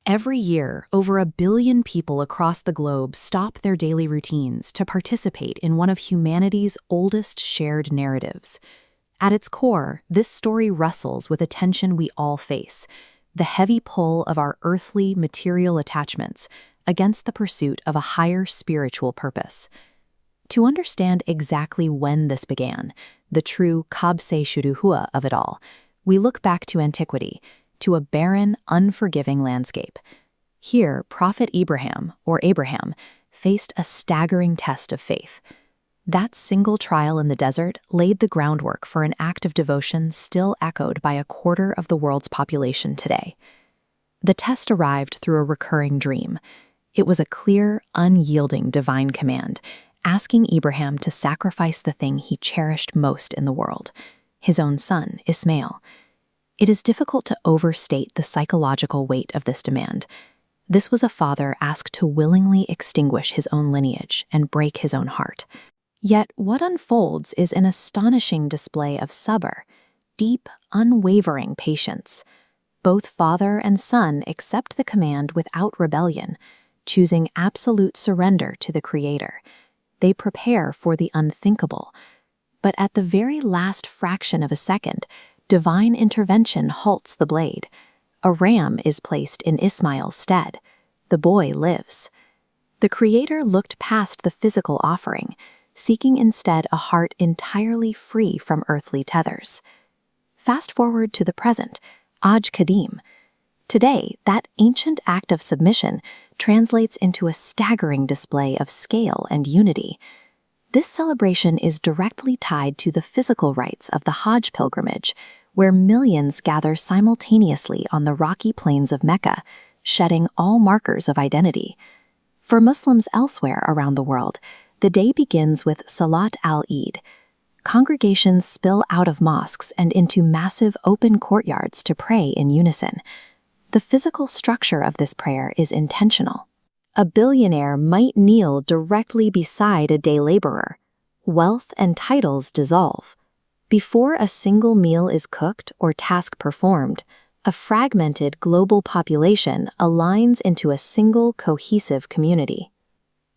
Every year, over 1 billion people across the globe stop their daily routines to participate in one of humanity's oldest shared narratives. At its core, this story wrestles with a tension we all face: the heavy pull of our earthly, material attachments against the pursuit of a higher spiritual purpose. To understand exactly when this began, the true kabse shuruhua of it all, we look back to antiquity, to a barren, unforgiving landscape. Here, Prophet Ibrahim, or Abraham, faced a staggering test of faith. That single trial in the desert laid the groundwork for an act of devotion still echoed by 1/4 of the world's population today. The test arrived through a recurring dream. It was a clear, unyielding divine command, asking Ibrahim to sacrifice the thing he cherished most in the world, his own son, Ismail. It is difficult to overstate the psychological weight of this demand. This was a father asked to willingly extinguish his own lineage and break his own heart. Yet what unfolds is an astonishing display of sabr, deep, unwavering patience. Both father and son accept the command without rebellion, choosing absolute surrender to the Creator. They prepare for the unthinkable. But at the very last fraction of a second, divine intervention halts the blade. A ram is placed in Ismail's stead. The boy lives. The Creator looked past the physical offering, seeking instead a heart entirely free from earthly tethers. Fast forward to the present, Aj Kadim. Today, that ancient act of submission translates into a staggering display of scale and unity. This celebration is directly tied to the physical rites of the Hajj pilgrimage, where millions gather simultaneously on the rocky plains of Mecca, shedding all markers of identity. For Muslims elsewhere around the world, the day begins with Salat al-Eid. Congregations spill out of mosques and into massive open courtyards to pray in unison. The physical structure of this prayer is intentional. A billionaire might kneel directly beside a day laborer. Wealth and titles dissolve. Before a single meal is cooked or task performed, a fragmented global population aligns into a single cohesive community.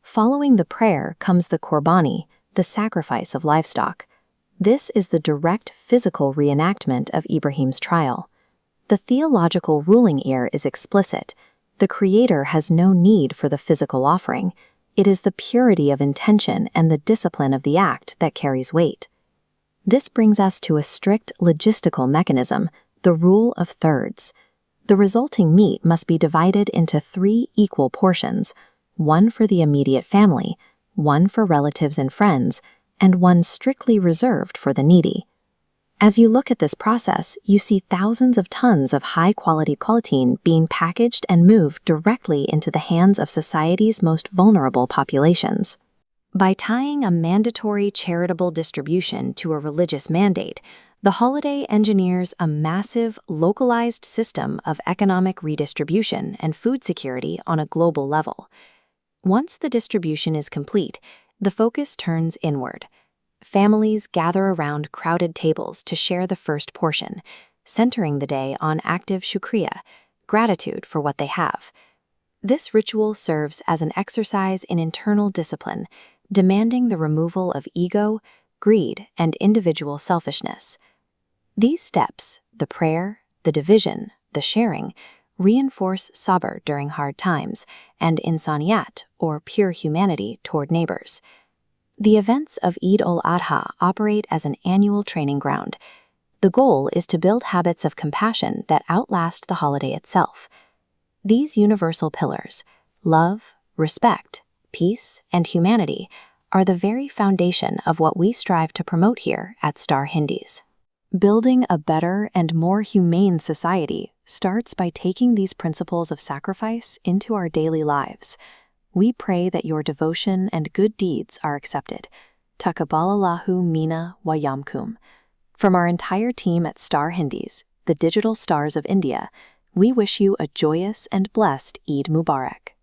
Following the prayer comes the Qurbani, the sacrifice of livestock. This is the direct physical reenactment of Ibrahim's trial. The theological ruling here is explicit. The Creator has no need for the physical offering. It is the purity of intention and the discipline of the act that carries weight. This brings us to a strict logistical mechanism, the rule of thirds. The resulting meat must be divided into 3 equal portions, one for the immediate family, one for relatives and friends, and one strictly reserved for the needy. As you look at this process, you see thousands of tons of high-quality collagen being packaged and moved directly into the hands of society's most vulnerable populations. By tying a mandatory charitable distribution to a religious mandate, the holiday engineers a massive, localized system of economic redistribution and food security on a global level. Once the distribution is complete, the focus turns inward. Families gather around crowded tables to share the first portion, centering the day on active shukriya, gratitude for what they have. This ritual serves as an exercise in internal discipline, demanding the removal of ego, greed, and individual selfishness. These steps, the prayer, the division, the sharing, reinforce sabr during hard times and insaniyat, or pure humanity, toward neighbors. The events of Eid-ul-Adha operate as an annual training ground. The goal is to build habits of compassion that outlast the holiday itself. These universal pillars, love, respect, peace, and humanity, are the very foundation of what we strive to promote here at Star Hindis. Building a better and more humane society starts by taking these principles of sacrifice into our daily lives. We pray that your devotion and good deeds are accepted. Taqabbalallahu minna minkum. From our entire team at Star Hindis, the digital stars of India, we wish you a joyous and blessed Eid Mubarak.